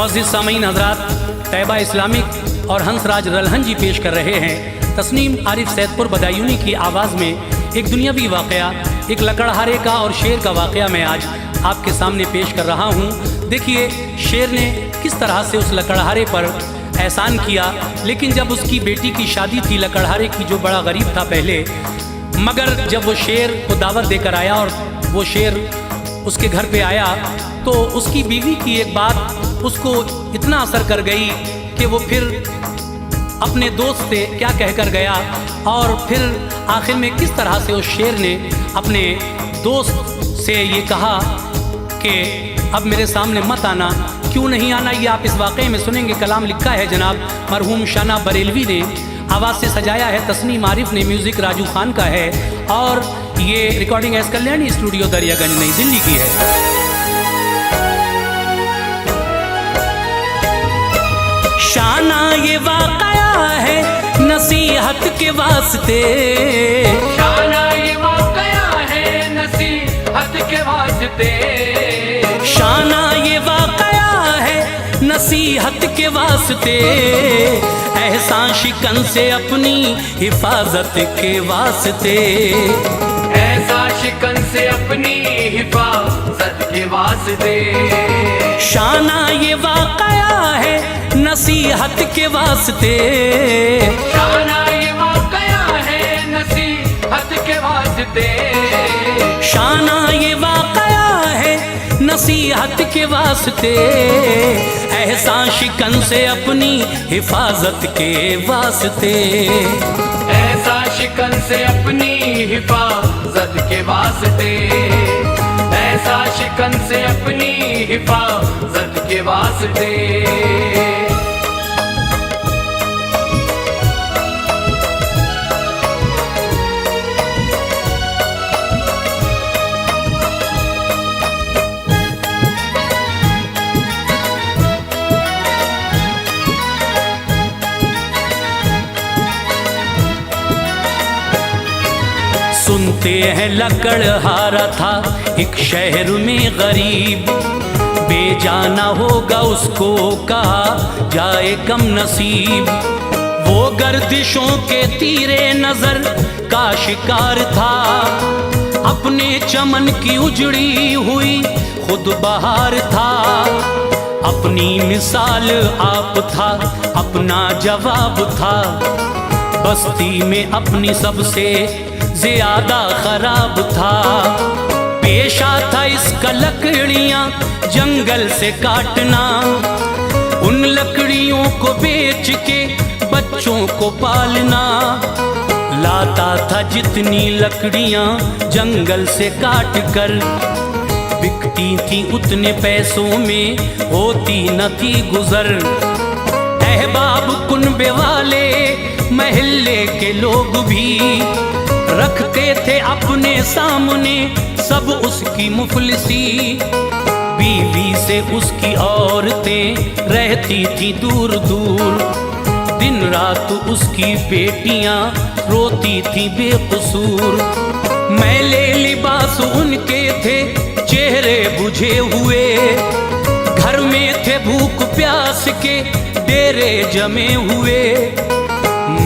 मुअज़्ज़िज़ सामीन हज़रात, तैयबा इस्लामिक और हंसराज रलहन जी पेश कर रहे हैं तस्नीम आरिफ सैदपुर बदायूनी की आवाज़ में एक दुनियावी वाक़या, एक लकड़हारे का और शेर का वाक़या मैं आज आपके सामने पेश कर रहा हूँ। देखिए शेर ने किस तरह से उस लकड़हारे पर एहसान किया, लेकिन जब उसकी बेटी की शादी थी लकड़हारे की, जो बड़ा गरीब था पहले, मगर जब वो शेर को दावत देकर आया और वो शेर उसके घर पे आया तो उसकी बीवी की एक बात उसको इतना असर कर गई कि वो फिर अपने दोस्त से क्या कहकर गया और फिर आखिर में किस तरह से उस शेर ने अपने दोस्त से ये कहा कि अब मेरे सामने मत आना। क्यों नहीं आना, ये आप इस वाक़े में सुनेंगे। कलाम लिखा है जनाब मरहूम शाना बरेलवी ने, आवाज़ से सजाया है तस्नीम आरिफ ने, म्यूज़िक राजू खान का है और ये recording S Kalyani studio Daryaganj नई दिल्ली की है। शाना ये वाक़या है नसीहत के वास्ते, शाना ये वाक़या है नसीहत के वास्ते, शाना ये वाक़या है नसीहत के वास्ते, एहसान शिकन से अपनी हिफाजत के वास्ते, ऐसा शिकन से अपनी हिफाजत के वास्ते। शाना ये वाक़या है नसीहत के वास्ते, शाना ये वाक़या है नसीहत के वास्ते, शाना ये वाक़या है नसीहत के वास्ते, एहसान शिकन से अपनी हिफाजत के वास्ते, ऐसा शिकन से अपनी हिफाजत के वास्ते, ऐसा शिकन से अपनी हिफाजत के वास्ते। सुनते हैं लकड़हारा था एक शहर में गरीब, बेजाना होगा उसको कहा जाए कम नसीब। वो गर्दिशों के तीरे नजर का शिकार था, अपने चमन की उजड़ी हुई खुद बहार था, अपनी मिसाल आप था अपना जवाब था, बस्ती में अपनी सबसे ज्यादा खराब था। पेशा था इसका लकड़ियां जंगल से काटना, उन लकड़ियों को बेच के बच्चों को पालना, लाता था जितनी लकड़ियां जंगल से काट कर, बिकती थी उतने पैसों में होती न थी गुजर। अहबाब कुनबे वाले महल्ले के लोग भी रखते थे अपने सामने सब उसकी मुफलिसी, बीवी से उसकी औरतें रहती थी दूर दूर, दिन रात उसकी बेटियां रोती थी बेकसूर। मैले लिबास उनके थे चेहरे बुझे हुए, घर में थे भूख प्यास के डेरे जमे हुए,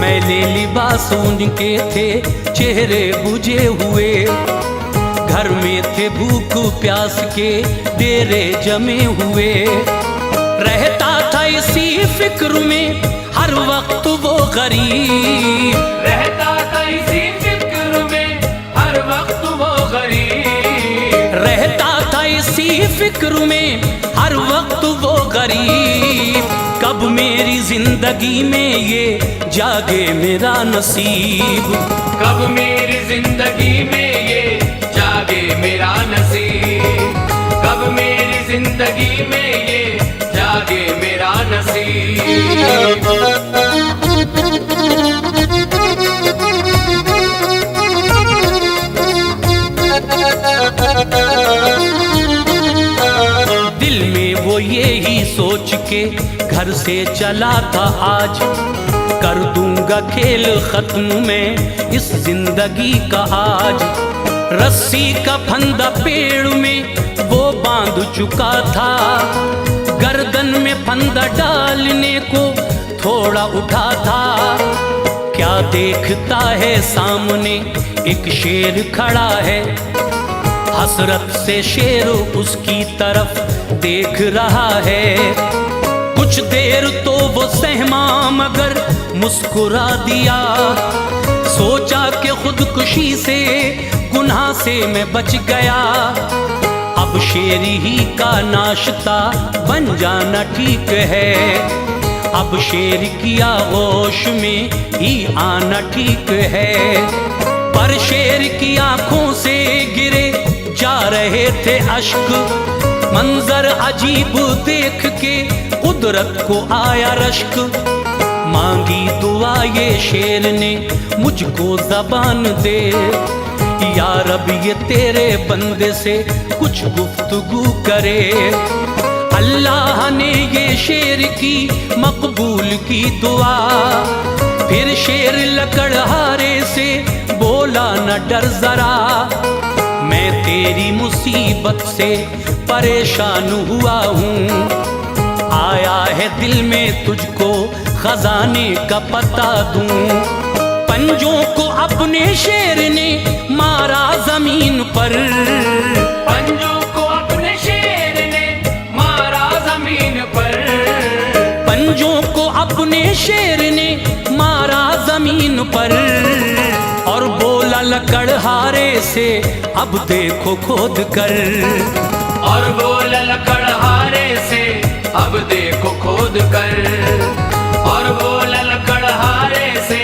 मैले लिबास उनके थे चेहरे बुझे हुए, घर में थे भूख प्यास के डेरे जमे हुए। रहता था इसी फिक्र में हर वक्त वो गरीब, रहता था इसी फिक्र में हर वक्त वो गरीब, रहता था इसी फिक्र में हर वक्त वो गरीब। कब मेरी जिंदगी में ये जागे मेरा नसीब, कब मेरी जिंदगी में ये जागे मेरा नसीब, कब मेरी जिंदगी में ये जागे मेरा नसीब। दिल में वो यही सोच के घर से चला था आज, कर दूंगा खेल खत्म मैं इस जिंदगी का आज। रस्सी का फंदा पेड़ में वो बांध चुका था, गर्दन में फंदा डालने को थोड़ा उठा था। क्या देखता है सामने एक शेर खड़ा है, हसरत से शेर उसकी तरफ देख रहा है। कुछ देर तो वो सहमा मगर मुस्कुरा दिया, सोचा कि खुदकुशी से गुनाह से मैं बच गया। अब शेर ही का नाश्ता बन जाना ठीक है, अब शेर की आगोश में ही आना ठीक है। पर शेर की आंखों से गिरे जा रहे थे अश्क, मंजर अजीब देख के कुदरत को आया रश्क। मांगी दुआ ये शेर ने मुझको ज़बान दे, या रब ये तेरे बंदे से कुछ गुफ्तगू करे। अल्लाह ने ये शेर की मकबूल की दुआ, फिर शेर लकड़हारे से बोला न डर जरा। मैं तेरी मुसीबत से परेशान हुआ हूँ, आया है दिल में तुझको खजाने का पता दूं। पंजों को अपने शेर ने मारा जमीन पर, पंजों को अपने शेर ने मारा जमीन पर, पंजों को अपने शेर ने मारा जमीन पर। और बोला लकड़हारे से अब देखो खोद कर, और बोला लकड़हारे से अब देखो खोद कर, और बोला लकड़हारे से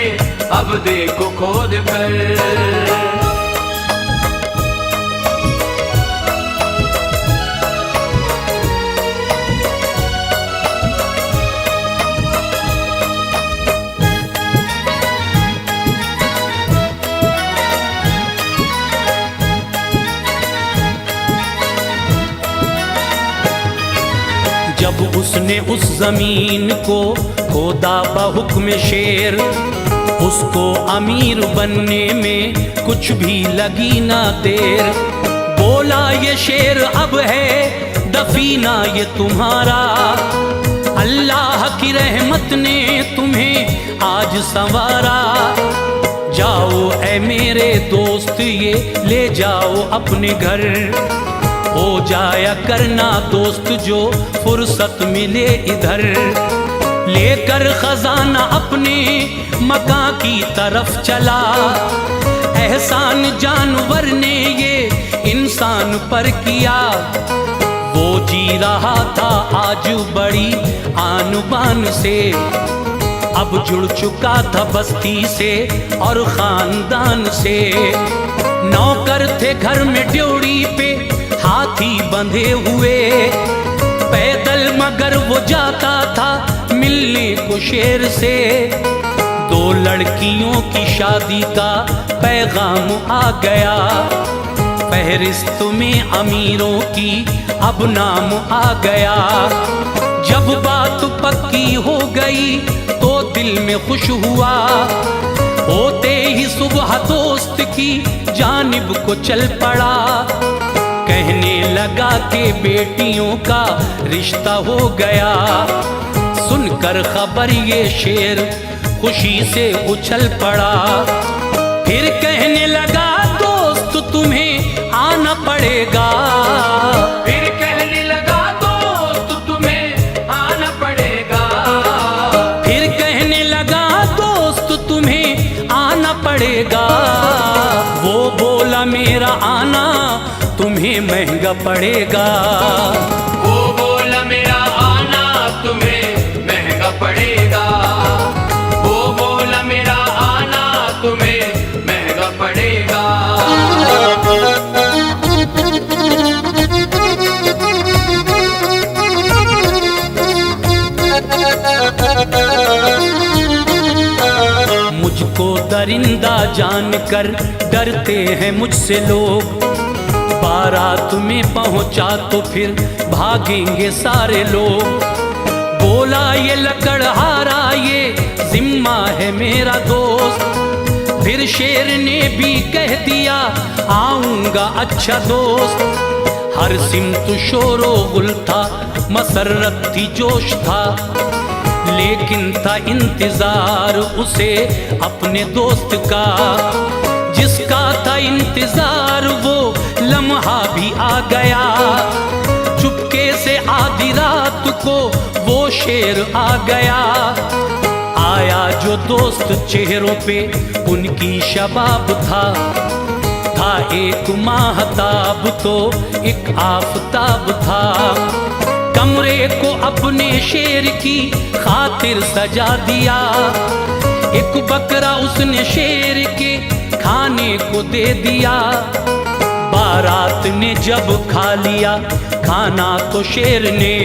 अब देखो खोद कर। जब उसने उस जमीन को खोदा बहुक्म शेर, उसको अमीर बनने में कुछ भी लगी ना देर। बोला ये शेर अब है दफीना ये तुम्हारा, अल्लाह की रहमत ने तुम्हें आज संवारा। जाओ ऐ मेरे दोस्त ये ले जाओ अपने घर, हो जाया करना दोस्त जो फुर्सत मिले इधर। लेकर खजाना अपने मकां की तरफ चला, एहसान जानवर ने ये इंसान पर किया। वो जी रहा था आज बड़ी आन बान से, अब जुड़ चुका था बस्ती से और खानदान से। नौकर थे घर में ड्योड़ी पे हाथी बंधे हुए, पैदल मगर वो जाता था मिलने को शेर से। दो लड़कियों की शादी का पैगाम आ गया, फहरिस्त में अमीरों की अब नाम आ गया। जब बात पक्की हो गई तो दिल में खुश हुआ, होते ही सुबह दोस्त की जानिब को चल पड़ा। कहने लगा कि बेटियों का रिश्ता हो गया। सुनकर खबर ये शेर खुशी से उछल पड़ा, फिर कहने लगा दोस्त तुम्हें आना पड़ेगा। फिर कहने लगा दोस्त तुम्हें आना पड़ेगा, फिर कहने लगा दोस्त तुम्हें आना पड़ेगा। वो बोला मेरा आना तुम्हें महंगा पड़ेगा, वो बोला मेरा आना तुम्हें महंगा पड़ेगा, वो बोला मेरा आना तुम्हें महंगा पड़ेगा। मुझको दरिंदा जानकर डरते हैं मुझसे लोग, बारात में पहुंचा तो फिर भागेंगे सारे लोग। बोला ये लकड़हारा ये जिम्मा है मेरा दोस्त, फिर शेर ने भी कह दिया आऊंगा अच्छा दोस्त। हर सिमत शोरो गुल था, मसरत थी, जोश था, लेकिन था इंतजार उसे अपने दोस्त का। जिसका था इंतजार वो लम्हा भी आ गया, चुपके से आधी रात को वो शेर आ गया। आया जो दोस्त चेहरों पे उनकी शबाब था एक माहताब तो एक आफताब था। कमरे को अपने शेर की खातिर सजा दिया, एक बकरा उसने शेर के खाने को दे दिया। बारात ने जब खा लिया खाना तो शेर ने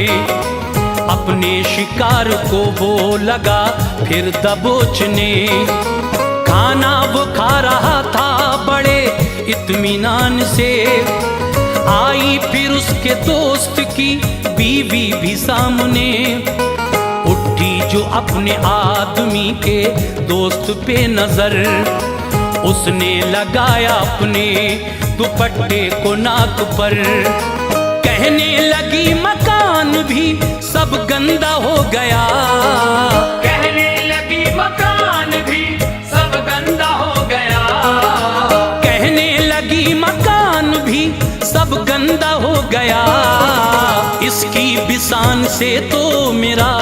अपने शिकार को वो लगा फिर दबोचने। खाना वो खा रहा था बड़े इत्मीनान से, आई फिर उसके दोस्त की बीवी भी सामने। उठी जो अपने आदमी के दोस्त पे नजर, उसने लगाया अपने दुपट्टे को नाक पर। कहने लगी मकान भी सब गंदा हो गया, कहने लगी मकान भी सब गंदा हो गया, कहने लगी मकान भी सब गंदा हो गया। इसकी बिसान से तो मेरा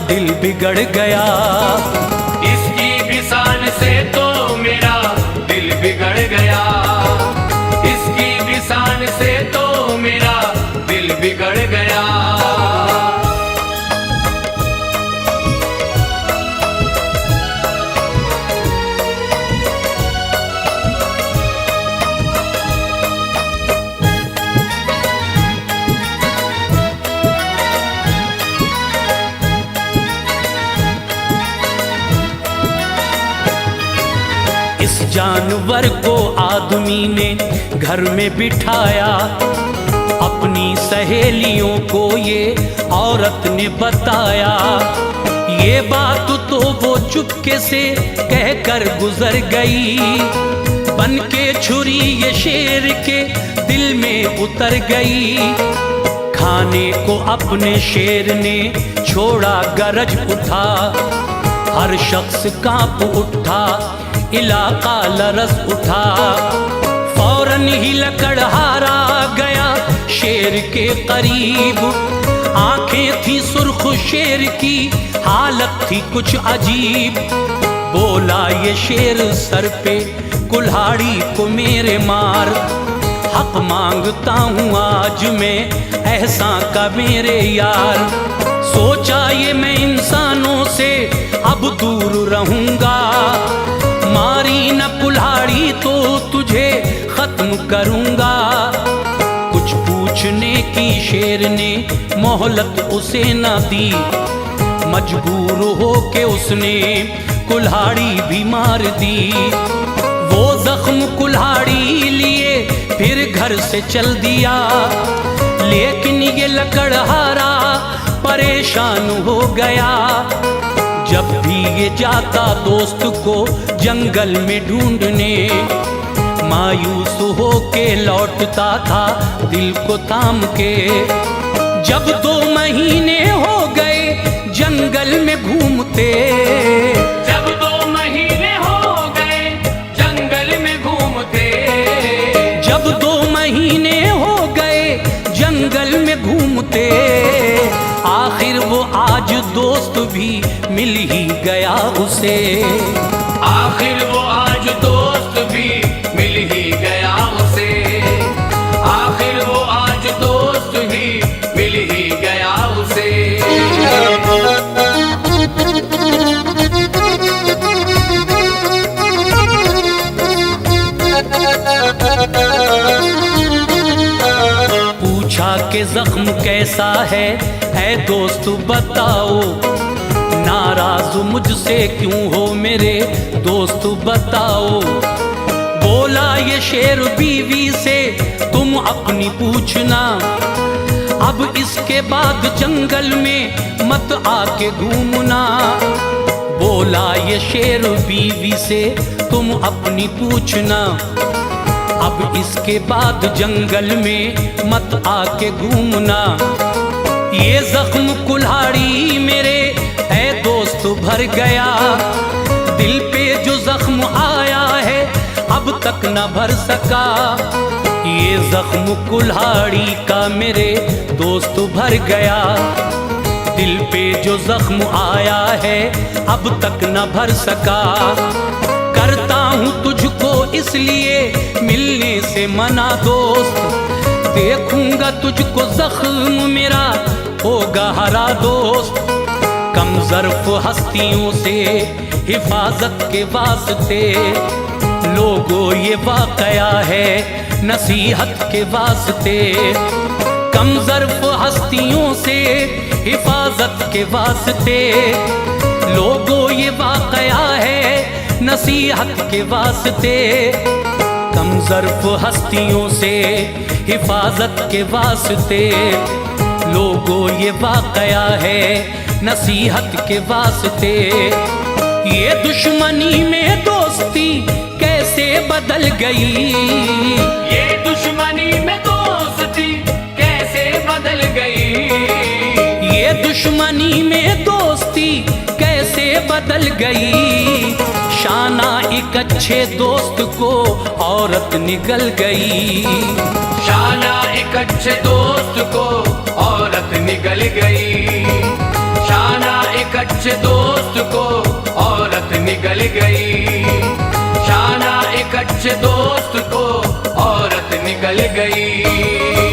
दिल बिगड़ गया, इसकी बिसान से तो मेरा दिल बिगड़ गया, इसकी बिसान से तो मेरा दिल बिगड़ गया। इस जानवर को आदमी ने घर में बिठाया, अपनी सहेलियों को ये औरत ने बताया। ये बात तो वो चुपके से कहकर गुजर गई, बन के छुरी ये शेर के दिल में उतर गई। खाने को अपने शेर ने छोड़ा गरज उठा, हर शख्स कांप उठा, इलाका लरस उठा। फौरन ही लकड़हारा गया शेर के करीब, आंखें थी सुर्ख शेर की, हालत थी कुछ अजीब। बोला ये शेर सर पे कुल्हाड़ी को मेरे मार, हक मांगता हूँ आज मैं एहसान का मेरे यार। सोचा ये मैं इंसानों से अब दूर रहूंगा, मारी न कुल्हाड़ी तो तुझे खत्म करूंगा। कुछ पूछने की शेर ने मोहलत उसे न दी, मजबूर हो के उसने कुल्हाड़ी भी मार दी। वो जख्म कुल्हाड़ी लिए फिर घर से चल दिया, लेकिन ये लकड़हारा परेशान हो गया। जब भी ये जाता दोस्त को जंगल में ढूंढने, मायूस हो के लौटता था दिल को थाम के। जब 2 महीने हो गए जंगल में घूमते, जब 2 महीने हो गए जंगल में घूमते, जब 2 महीने हो गए जंगल में घूमते, आखिर वो आज दोस्त भी मिल ही गया उसे। आखिर वो आज दोस्त भी मिल ही गया उसे, आखिर वो आज दोस्त ही मिल ही गया उसे। पूछा कि जख्म कैसा है ऐ दोस्त बताओ, नाराज मुझसे क्यों हो मेरे दोस्त बताओ। बोला ये शेर बीवी से तुम अपनी पूछना, अब इसके बाद जंगल में मत आके घूमना। बोला ये शेर बीवी से तुम अपनी पूछना, अब इसके बाद जंगल में मत आके घूमना। ये जख्म कुल्हाड़ी मेरे ऐ दोस्त भर गया, दिल पे जो जख्म आया है अब तक न भर सका। ये जख्म कुल्हाड़ी का मेरे दोस्त भर गया, दिल पे जो जख्म आया है अब तक न भर सका। करता हूँ तुझको इसलिए मिलने से मना दोस्त, देखूंगा तुझको जख्म मेरा होगा हरा दोस्त। कम ज़र्फ़ हस्तियों से हिफाजत के वास्ते, लोगों ये वाक़या है नसीहत के वास्ते। कम ज़र्फ़ हस्तियों से हिफाजत के वास्ते, लोगों ये वाक़या है नसीहत के वास्ते। कम ज़र्फ़ हस्तियों से हिफाजत के वास्ते, लोगों ये वाक़या है नसीहत के वास्ते। ये दुश्मनी में दोस्ती कैसे बदल गई, ये दुश्मनी में दोस्ती कैसे बदल गई, ये दुश्मनी में दोस्ती कैसे बदल गई। शाना एक अच्छे दोस्त को औरत निगल गई, शाना एक अच्छे दोस्त को औरत निगल गई, शाना एक अच्छे दोस्त को औरत निगल गई, शाना एक अच्छे दोस्त को औरत निगल गई।